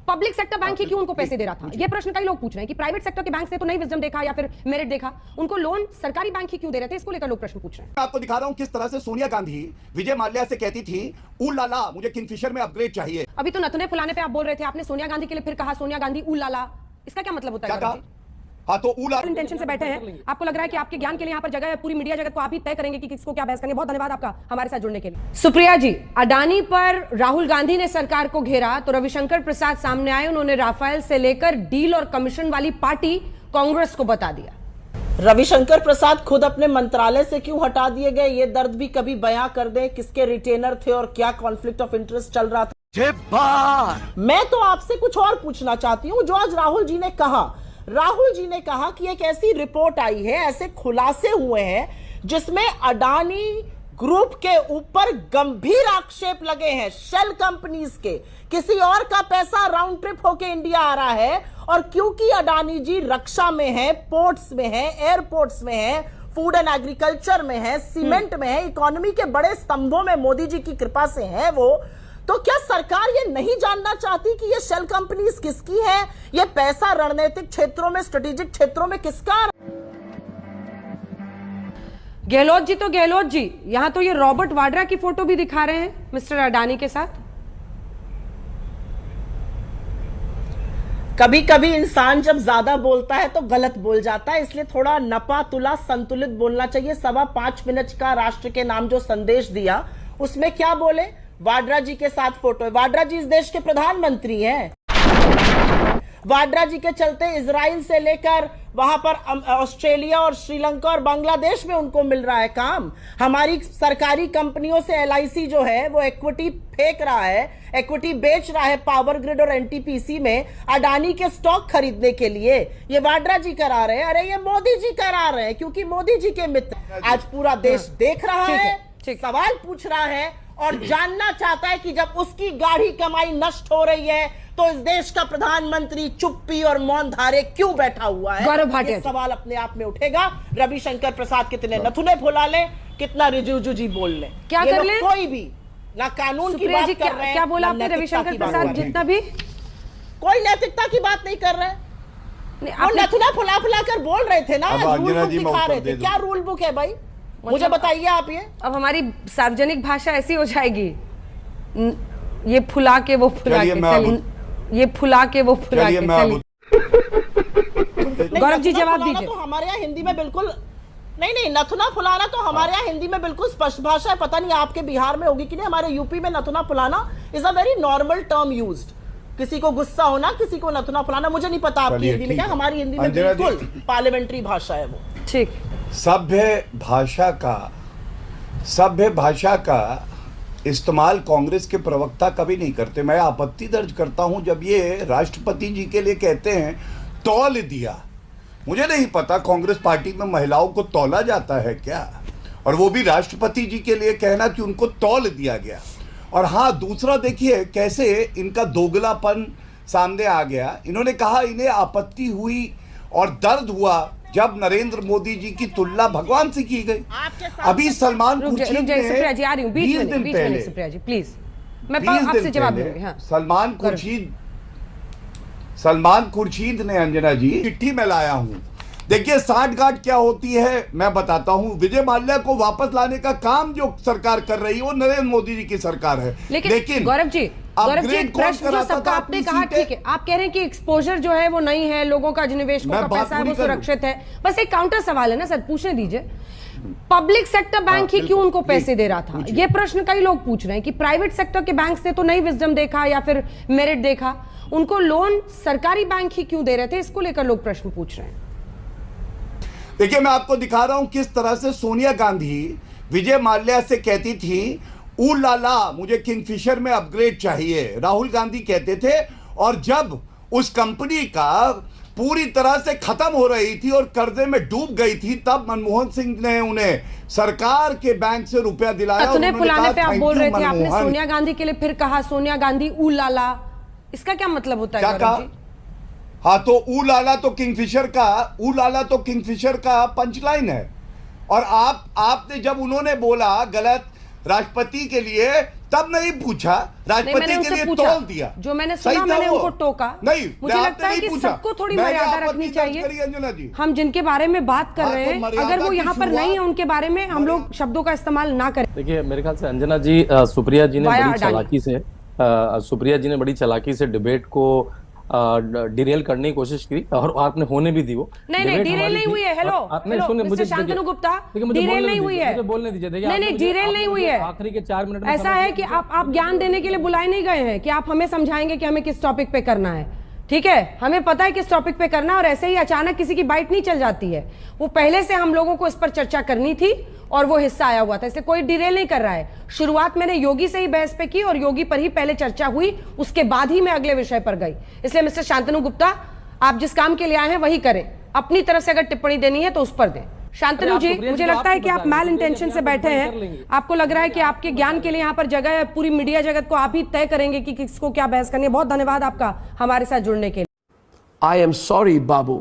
Public sector bank ही क्यों उनको पैसे दे रहा था? ये प्रश्न कई लोग पूछ रहे हैं कि प्राइवेट सेक्टर के बैंक से तो नहीं विजडम देखा या फिर मेरिट देखा, उनको लोन सरकारी बैंक ही क्यों दे रहे थे? इसको लेकर लोग प्रश्न पूछ रहे हैं। मैं आपको दिखा रहा हूं किस तरह से सोनिया गांधी विजय माल्या से कहती थी, ऊ लाला मुझे किंगफिशर में अपग्रेड चाहिए। अभी तो नथुने फुलाने पे आप बोल रहे थे, आपने सोनिया गांधी के लिए फिर कहा सोनिया गांधी ऊ लाला, इसका क्या मतलब होता है? हाँ तो इंटेंशन से बैठे हैं, आपको लग रहा है कि आपके ज्ञान के लिए यहाँ पर जगह है, पूरी मीडिया जगत को आप ही तय करेंगे कि किसको क्या बहस करनी है। बहुत धन्यवाद आपका हमारे साथ जुड़ने के लिए। सुप्रिया जी, अडानी पर राहुल गांधी ने सरकार को घेरा तो रविशंकर प्रसाद सामने आए, उन्होंने राफेल से लेकर डील और कमीशन वाली पार्टी कांग्रेस को बता दिया। रविशंकर प्रसाद खुद अपने मंत्रालय से क्यों हटा दिए गए, ये दर्द भी कभी बयां कर दें, किसके रिटेनर थे और क्या कॉन्फ्लिक्ट ऑफ इंटरेस्ट चल रहा था। मैं तो आपसे कुछ और पूछना चाहती हूं, जो आज राहुल जी ने कहा कि एक ऐसी रिपोर्ट आई है, ऐसे खुलासे हुए हैं जिसमें अडानी ग्रुप के ऊपर गंभीर आक्षेप लगे हैं, शेल कंपनीज के, किसी और का पैसा राउंड ट्रिप होके इंडिया आ रहा है। और क्योंकि अडानी जी रक्षा में है, पोर्ट्स में है, एयरपोर्ट्स में है, फूड एंड एग्रीकल्चर में है, सीमेंट में है, इकोनॉमी के बड़े स्तंभों में मोदी जी की कृपा से है वो, तो क्या सरकार ये नहीं जानना चाहती कि ये शेल कंपनीज किसकी है, ये पैसा रणनीतिक क्षेत्रों में, स्ट्रेटेजिक क्षेत्रों में किसका? गहलोत जी तो गहलोत जी, यहां तो ये रॉबर्ट वाड्रा की फोटो भी दिखा रहे हैं मिस्टर अडानी के साथ। कभी कभी इंसान जब ज्यादा बोलता है तो गलत बोल जाता है, इसलिए थोड़ा नपा तुला संतुलित बोलना चाहिए। 5.25 मिनट का राष्ट्र के नाम जो संदेश दिया, उसमें क्या बोले? वाड्रा जी के साथ फोटो है। वाड्रा जी इस देश के प्रधानमंत्री हैं। वाड्रा जी के चलते इजराइल से लेकर वहां पर ऑस्ट्रेलिया और श्रीलंका और बांग्लादेश में उनको मिल रहा है काम। हमारी सरकारी कंपनियों से एलआईसी जो है वो इक्विटी फेंक रहा है, इक्विटी बेच रहा है पावर ग्रिड और एनटीपीसी में अडानी के स्टॉक खरीदने के लिए। ये वाड्रा जी करा रहे हैं, अरे ये मोदी जी करा रहे हैं, क्योंकि मोदी जी के मित्र। आज पूरा देश देख रहा है, सवाल पूछ रहा है और जानना चाहता है कि जब उसकी गाढ़ी कमाई नष्ट हो रही है तो इस देश का प्रधानमंत्री चुप्पी और मौन धारे क्यों बैठा हुआ है। गौरव भाटिया, सवाल अपने आप में उठेगा। रविशंकर प्रसाद कितने नथुने फुला ले, कितना रिजू जी बोल ले, क्या कर ले? कोई भी ना कानून की बात कर रहे हैं, क्या बोला आपने? रविशंकर प्रसाद जितना भी कोई नैतिकता की बात नहीं कर रहे हैं, और नथुना फुला कर बोल रहे थे ना, रूल बुक दिखा रहे थे। क्या रूल बुक है भाई, मुझे बताइए आप। ये अब हमारी सार्वजनिक भाषा ऐसी हो जाएगी, ये फुला के वो फुला के, ये फुला के वो फुला के। गौरव जी जवाब दीजिए। तो हमारे यहाँ हिंदी में बिल्कुल नहीं, नथुना फुलाना तो हमारे यहाँ हिंदी में बिल्कुल स्पष्ट भाषा है। पता नहीं आपके बिहार में होगी कि नहीं, हमारे यूपी में नथुना फुलाना is a very normal term used. किसी को गुस्सा होना, किसी को नथुना फुलाना, मुझे नहीं पता आपकी हिंदी में क्या, हमारी हिंदी में बिल्कुल पार्लियामेंट्री भाषा है वो। ठीक, सभ्य भाषा का इस्तेमाल कांग्रेस के प्रवक्ता कभी नहीं करते। मैं आपत्ति दर्ज करता हूं जब ये राष्ट्रपति जी के लिए कहते हैं तौल दिया। मुझे नहीं पता कांग्रेस पार्टी में महिलाओं को तौला जाता है क्या, और वो भी राष्ट्रपति जी के लिए कहना कि उनको तौल दिया गया। और हाँ, दूसरा देखिए कैसे इनका दोगलापन सामने आ गया। इन्होंने कहा इन्हें आपत्ति हुई और दर्द हुआ जब नरेंद्र मोदी जी की तुलना भगवान से की गई। अभी सलमान खुर्शीद ने 20 दिन पहले, सुप्रिया जी प्लीज, मैं आपसे जवाब दूंगी। हाँ। सलमान खुर्शीद ने, अंजना जी, चिट्ठी में लाया हूं। देखिए साठगांठ क्या होती है मैं बताता हूं। विजय माल्या को वापस लाने का काम जो सरकार कर रही है वो नरेंद्र मोदी जी की सरकार है। लेकिन गौरव जी प्रश्न जो सबका आपने कहा ठीक है, आप कह रहे हैं कि एक्सपोजर जो है वो नहीं है, लोगों का निवेशकों का पैसा है वो सुरक्षित है। बस एक काउंटर सवाल है ना सर, पूछने दीजिए। पब्लिक सेक्टर बैंक ही क्यों उनको पैसे दे रहा था? ये प्रश्न कई लोग पूछ रहे हैं कि प्राइवेट सेक्टर के बैंक से तो नहीं विजडम देखा या फिर मेरिट देखा, उनको लोन सरकारी बैंक ही क्यों दे रहे थे? इसको लेकर लोग प्रश्न पूछ रहे हैं। देखिए मैं आपको दिखा रहा हूं किस तरह से सोनिया गांधी विजय माल्या से कहती थी, ऊ लाला मुझे किंगफिशर में अपग्रेड चाहिए, राहुल गांधी कहते थे। और जब उस कंपनी का पूरी तरह से खत्म हो रही थी और कर्जे में डूब गई थी, तब मनमोहन सिंह ने उन्हें सरकार के बैंक से रुपया दिलाया। फुलाने पे आप बोल रहे थे, आपने सोनिया गांधी के लिए फिर कहा सोनिया गांधी ऊ लाला, इसका क्या मतलब होता है? क्या कहा? हाँ तो ऊ लाला तो किंगफिशर का पंचलाइन है। और आपने जब उन्होंने बोला गलत राष्ट्रपति के लिए तब नहीं पूछा, राष्ट्रपति मैंने के उनसे लिए पूछा। तोल दिया। जो मैंने सही सुना था मैंने वो। उनको टोका। नहीं, मुझे आपने लगता है नहीं कि पूछा। सबको थोड़ी मैंने मर्यादा आपत्ति रखनी दर्ज चाहिए। करी, अंजना जी। हम जिनके बारे में बात कर हाँ, रहे तो हैं, मर्यादा अगर वो की यहाँ पर शुरुआत- नहीं है उनके बारे में हम लोग शब्दों का इस्तेमाल ना करें। देखिए मेरे ख्याल से अंजना जी, सुप्रिया जी ने वाया बड़ी अडानी। चालाकी से सुप्रिया जी ने बड़ी चालाकी से डिबेट को डिरेल करने की कोशिश की और आपने होने भी दी वो। नहीं डिबेट डिरेल हमारी नहीं थी। हुई है। हेलो आपने हेलो सुने, मिस्टर मुझे शांतनु गुप्ता, देखिए, मुझे डिरेल बोलने नहीं दीजिए, हुई है। मुझे बोलने दीजिए। देखिए, नहीं आपने नहीं मुझे- डिरेल आपने नहीं हुई मुझे है। आखिरी के 4 मिनट में ऐसा समय है दिया। कि आप ज्ञान देने के लिए बुलाए नहीं गए हैं कि आप हमें समझाएंगे कि हमें किस टॉपिक पे करना है। ठीक है, हमें पता है किस टॉपिक पे करना है और ऐसे ही अचानक किसी की बाइट नहीं चल जाती है। वो पहले से हम लोगों को इस पर चर्चा करनी थी और वो हिस्सा आया हुआ था, इसलिए कोई डिरेल नहीं कर रहा है। शुरुआत मैंने योगी से ही बहस पे की और योगी पर ही पहले चर्चा हुई, उसके बाद ही मैं अगले विषय पर गई। इसलिए मिस्टर शांतनु गुप्ता, आप जिस काम के लिए आए हैं वही करें, अपनी तरफ से अगर टिप्पणी देनी है तो उस पर दें। शांतनु जी, मुझे लगता है कि आप मैल इंटेंशन से बैठे हैं। आपको लग रहा है कि आपके ज्ञान के लिए यहाँ पर जगह है, पूरी मीडिया जगत को आप ही तय करेंगे कि किसको क्या बहस करनी है। बहुत धन्यवाद आपका हमारे साथ जुड़ने के लिए। I am sorry, Babu.